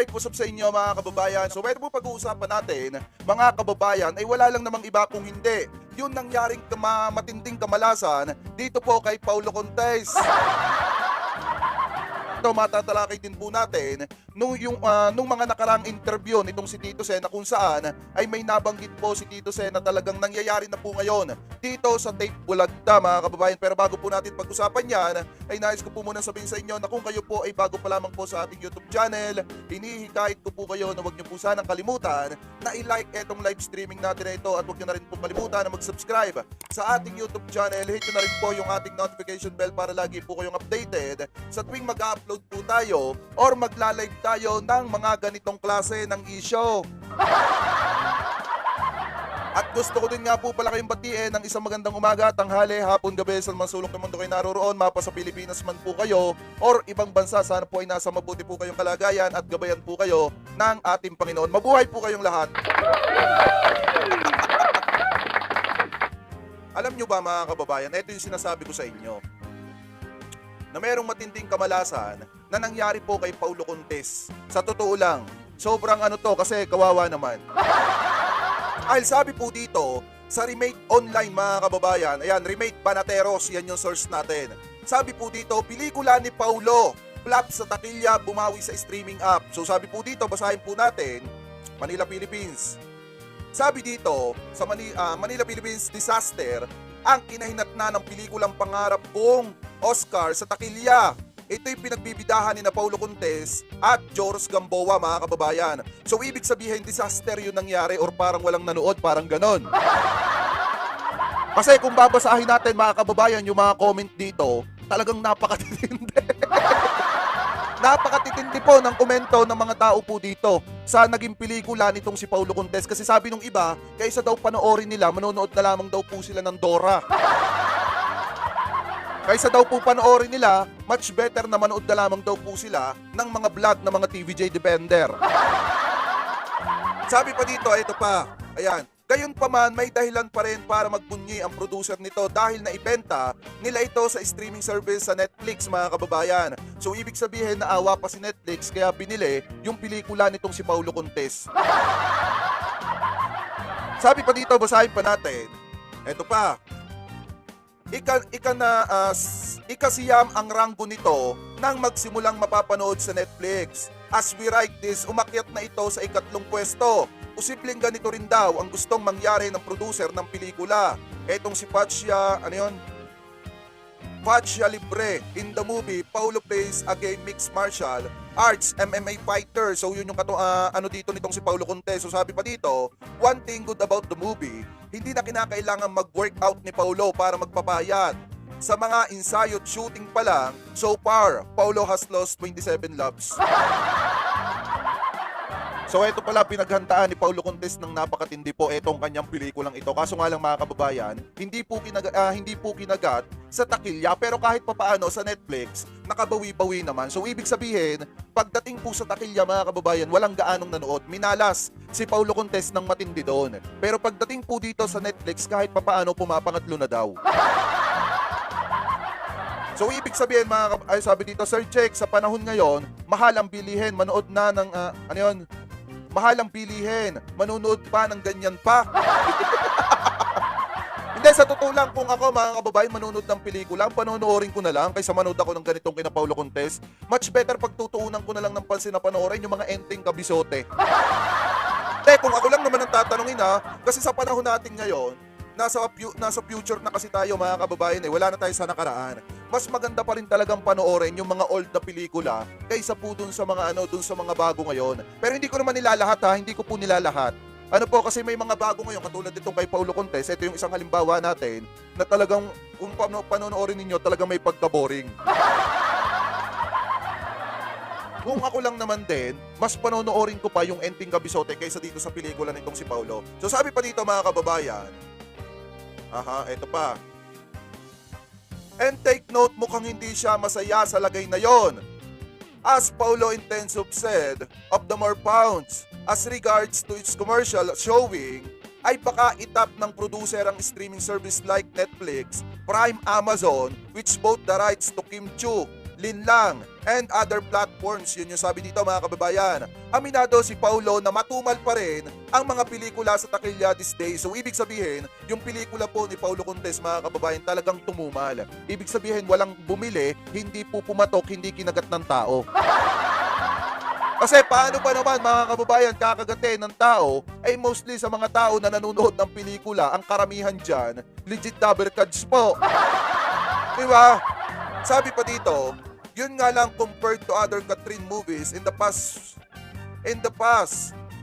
Alright, what's up sa inyo mga kababayan? So ito po pag-uusapan natin, mga kababayan, ay wala lang namang iba kung hindi yung nangyaring matinding kamalasan dito po kay Paulo Contes. Ito matatalakay din po natin nung mga nakaraang interview nitong si Tito Sen na kung saan ay may nabanggit po si Tito Sen na talagang nangyayari na po ngayon dito sa Tape Bulagta mga kababayan. Pero bago po natin pag-usapan yan, ay nais ko po muna sabihin sa inyo na kung kayo po ay bago pa lamang po sa ating YouTube channel, hinihikayat ko po kayo na huwag niyo po sanang kalimutan na i-like etong live streaming natin na ito at huwag niyo na rin po kalimutan na mag-subscribe sa ating YouTube channel. Hit niyo na rin po yung ating notification bell para lagi po kayong updated sa tuwing mag-upload po tayo or magla-live tayo ng mga ganitong klase ng issue. At gusto ko din nga po pala kayong batiin ng isang magandang umaga, tanghali, hapon, gabi sa mga sulok ng mundo kayo naroroon, mapa sa Pilipinas man po kayo or ibang bansa, sana po ay nasa mabuti po kayong kalagayan at gabayan po kayo ng ating Panginoon. Mabuhay po kayong lahat. Alam nyo ba mga kababayan, ito yung sinasabi ko sa inyo, na mayroong matinding kamalasan na nangyari po kay Paulo Contes. Sa totoo lang, sobrang to kasi kawawa naman. Dahil sabi po dito, sa Remake Online mga kababayan, ayan, Remake Banateros, yan yung source natin. Sabi po dito, pelikula ni Paulo, flop sa takilya, bumawi sa streaming app. So sabi po dito, basahin po natin, Manila, Philippines. Sabi dito, sa Manila, Philippines disaster, ang kinahinatnan ng pelikulang pangarap kong Oscar sa takilya. Ito'y pinagbibidahan ni na Paulo Contes at Joros Gamboa mga kababayan. So ibig sabihin disaster yun nangyari or parang walang nanood, parang ganon. Kasi kung babasahin natin mga kababayan yung mga comment dito, talagang napakatitindi. Napakatitindi po ng komento ng mga tao po dito sa naging pelikula nitong si Paulo Contes. Kasi sabi nung iba, kaysa daw panoorin nila, manonood na lamang daw po sila ng Dora. Kaysa daw po panoorin nila, much better na manood na lamang daw po sila ng mga vlog ng mga TVJ Defender. Sabi pa dito, ito pa, ayan, gayon pa man may dahilan pa rin para magbunyi ang producer nito dahil naibenta nila ito sa streaming service sa Netflix mga kababayan. So ibig sabihin naawa pa si Netflix kaya binili yung pelikula nitong si Paulo Contes. Sabi pa dito, basahin pa natin, ito pa, ikasiyam ang ranggo nito nang magsimulang mapapanood sa Netflix. As we write this, umakyat na ito sa ikatlong pwesto. Posibleng ganito rin daw ang gustong mangyari ng producer ng pelikula. Etong si Patsia, Patsia Libre. In the movie, Paulo plays a gay mixed martial arts MMA fighter. So yun yung dito nitong si Paulo Contes. So sabi pa dito, one thing good about the movie, hindi na kinakailangan mag-workout ni Paulo para magpapayat. Sa mga ensayo at shooting pa lang, so far, Paulo has lost 27 laps. So ito pala pinaghantaan ni Paulo Contes ng napakatindi po itong kanyang pelikulang ito. Kaso nga lang mga kababayan, hindi po kinagat sa takilya pero kahit papaano sa Netflix, nakabawi-bawi naman. So ibig sabihin, pagdating po sa takilya mga kababayan, walang gaanong nanood. Minalas si Paulo Contes ng matindi doon. Pero pagdating po dito sa Netflix, kahit papaano pumapangatlo na daw. So ibig sabihin sabi dito, Sir Check, sa panahon ngayon, mahal ang bilihin, manood na ng mahal ang bilihin, manonood pa ng ganyan pa. Hindi, sa totoo lang, kung ako mga kababayan manonood ng pelikula, panonoorin ko na lang kaysa manood ako ng ganitong kina Paulo Contes. Much better pagtutuunan ko na lang ng pansin na panoorin yung mga enteng kabisote. Hindi, kung ako lang naman ang tatanungin kasi sa panahon natin ngayon, nasa future na kasi tayo mga kababayan wala na tayo sa nakaraan. Mas maganda pa rin talagang panoorin yung mga old na pelikula kaysa po dun sa mga dun sa mga bago ngayon. Pero hindi ko naman nilalahat hindi ko po nilalahat. Kasi may mga bago ngayon katulad nitong kay Paulo Contes, ito yung isang halimbawa natin na talagang kung panonoorin ninyo talagang may pagka-boring. Kung ako lang naman din, mas panonoorin ko pa yung enteng kabisote kaysa dito sa pelikula nitong si Paulo. So sabi pa dito mga kababayan, ito pa. And take note, mukhang hindi siya masaya sa lagay na yon. As Paulo Intensive said, of the more pounds, as regards to its commercial showing, ay baka itap ng producer ang streaming service like Netflix, Prime, Amazon, which bought the rights to Kim Chu, linlang, and other platforms. Yun yung sabi dito mga kababayan. Aminado si Paulo na matumal pa rin ang mga pelikula sa takilya these days. So ibig sabihin, yung pelikula po ni Paulo Contes mga kababayan talagang tumumal. Ibig sabihin walang bumili, hindi po pumatok, hindi kinagat ng tao. Kasi paano ba naman mga kababayan kakagatin ng tao ay mostly sa mga tao na nanonood ng pelikula, ang karamihan dyan, legit dabbercads po. Diba? Sabi pa dito, yun nga lang compared to other Catherine movies in the past,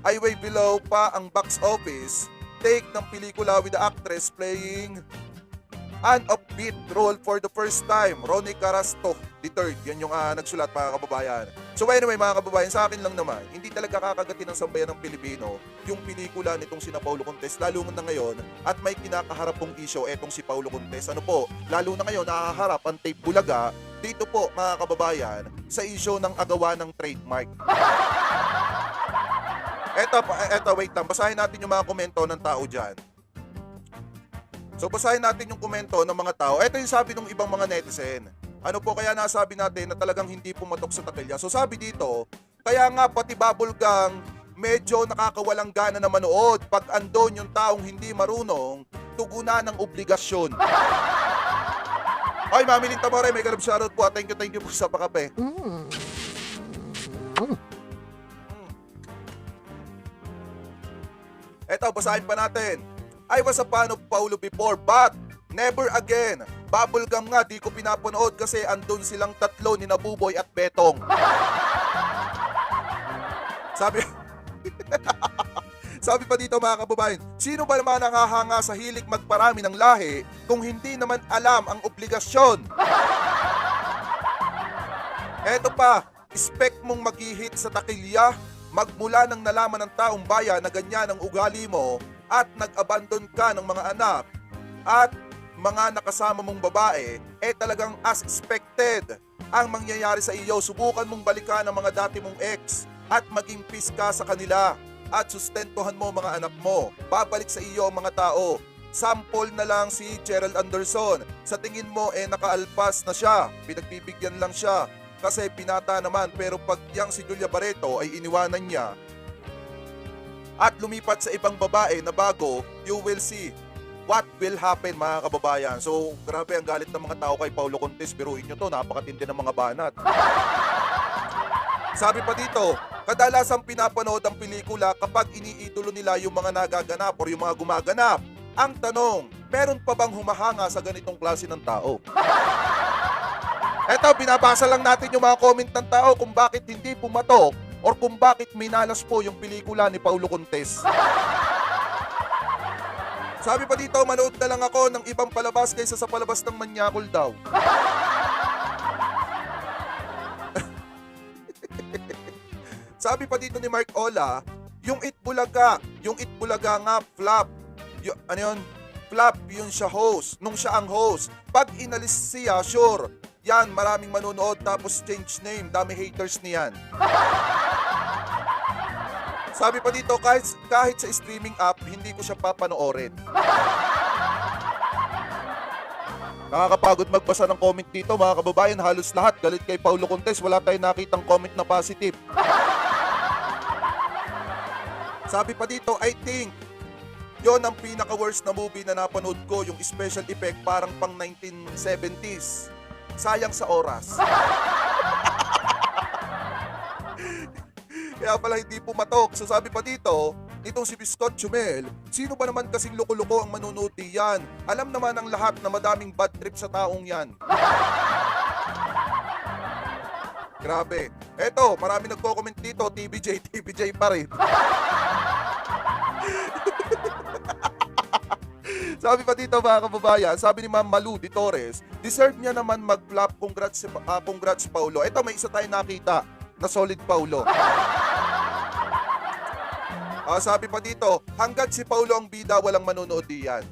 ay way below pa ang box office take ng pelikula with the actress playing an upbeat role for the first time, Ronnie Carasto III. Yan yung nagsulat mga kababayan. So anyway mga kababayan, sa akin lang naman, hindi talaga kakagatin ng sambayan ng Pilipino yung pelikula nitong sina Paulo Contes, lalo na ngayon at may kinakaharap pong issue etong si Paulo Contes. Ano po, lalo na ngayon nakaharap ang tape Bulaga dito po mga kababayan sa issue ng agawa ng trademark. Eto, wait lang, basahin natin yung mga komento ng tao dyan. So basahin natin yung komento ng mga tao. Ito yung sabi ng ibang mga netizen. Ano po kaya nasabi natin na talagang hindi pumatok sa takilya? So sabi dito, kaya nga pati bubble gang medyo nakakawalang gana na manood pag andon yung taong hindi marunong tugunan ng obligasyon. Ay, Mami Lynn Tamore, may galab shoutout po. Thank you po sa pakape. Eto, basahin pa natin. I was a fan of Paulo before but never again. Bubblegum nga, di ko pinapanood kasi andun silang tatlo ni Nabuboy at Betong. Sabi pa dito mga kababayan, sino ba naman nakahanga sa hilig magparami ng lahi kung hindi naman alam ang obligasyon? Eto pa, expect mong mag-hit sa takilya magmula nang nalaman ng taong bayan na ganyan ang ugali mo at nag-abandon ka ng mga anak at mga nakasama mong babae, talagang as expected ang mangyayari sa iyo. Subukan mong balikan ang mga dati mong ex at maging peace ka sa kanila at sustentuhan mo mga anak mo. Babalik sa iyo ang mga tao. Sample na lang si Gerald Anderson. Sa tingin mo nakaalpas na siya, pinagbibigyan lang siya kasi pinata naman, pero pag yang si Julia Barreto ay iniwanan niya at lumipat sa ibang babae na bago, you will see what will happen mga kababayan. So grabe ang galit ng mga tao kay Paulo Contes, biruin nyo to, napakatindi ng mga banat. Sabi pa dito, kadalasang pinapanood ang pelikula kapag iniidolo nila yung mga nagaganap o yung mga gumaganap. Ang tanong, meron pa bang humahanga sa ganitong klase ng tao? Eto, binabasa lang natin yung mga comment ng tao kung bakit hindi pumatok or kung bakit minalas po yung pelikula ni Paulo Contes. Sabi pa dito, manood na lang ako ng ibang palabas kaysa sa palabas ng Manyakol daw. Sabi pa dito ni Mark Ola, yung Itbulaga nga flop. Ano yun? Flop yun siya host, nung siya ang host. Pag inalis siya, sure, yan, maraming manonood tapos change name, dami haters niyan. Sabi pa dito, kahit sa streaming app, hindi ko siya papanoorin. Nakakapagod magbasa ng comment dito mga kababayan, halos lahat galit kay Paulo Contes, wala tayong nakitang comment na positive. Sabi pa dito, I think yon ang pinaka-worst na movie na napanood ko, yung special effect parang pang 1970s. Sayang sa oras. Kaya pala hindi pumatok. So sabi pa dito, itong si Biscot Chumel, sino ba naman kasing loko-loko ang manunood diyan? Alam naman ang lahat na madaming bad trip sa taong yan. Grabe. Eto, marami nagko-comment dito, TBJ pa rin. Sabi pa dito mga kababayan, sabi ni Ma'am Malu de Torres, deserve niya naman mag-flop, congrats Paulo. Ito, may isa tayong nakita na solid Paulo. Sabi pa dito, hanggat si Paulo ang bida, walang manonood diyan.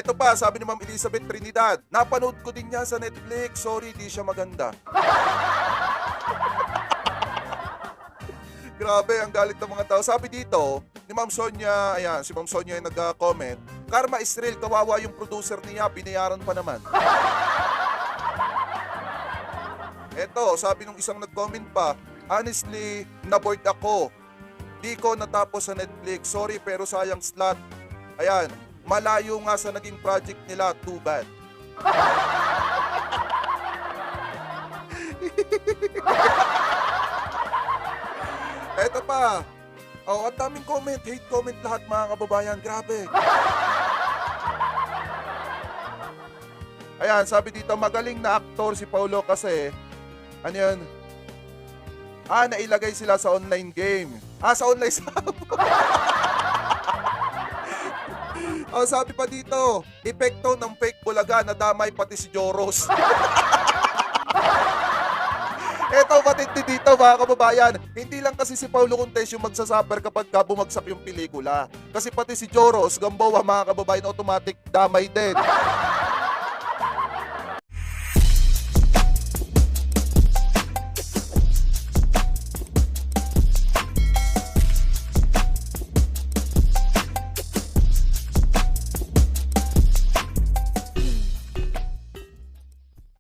Ito pa, sabi ni Ma'am Elizabeth Trinidad, napanood ko din niya sa Netflix, sorry, di siya maganda. Grabe, ang galit ng mga tao. Sabi dito, ni Ma'am Sonia, ayan, si Ma'am Sonia yung nag-comment, Karma is real, kawawa yung producer niya, binayaran pa naman. Eto, sabi nung isang nag-comment pa, honestly, naboard ako. Di ko natapos sa Netflix. Sorry pero sayang slot. Ayan, malayo nga sa naging project nila, too bad. Eto pa. Oh, ang daming comment, hate comment lahat mga kababayan. Grabe. Ayan, sabi dito, magaling na aktor si Paulo kasi, ano yun? Nailagay sila sa online game. Sa online sub. Oh, sabi pa dito, epekto ng fake bulaga na damay pati si Joros. Eto, matindi dito mga kababayan. Hindi lang kasi si Paulo Contes yung magsasuffer kapag bumagsak yung pelikula. Kasi pati si Joros, Gamboa mga kababayan, automatic damay din.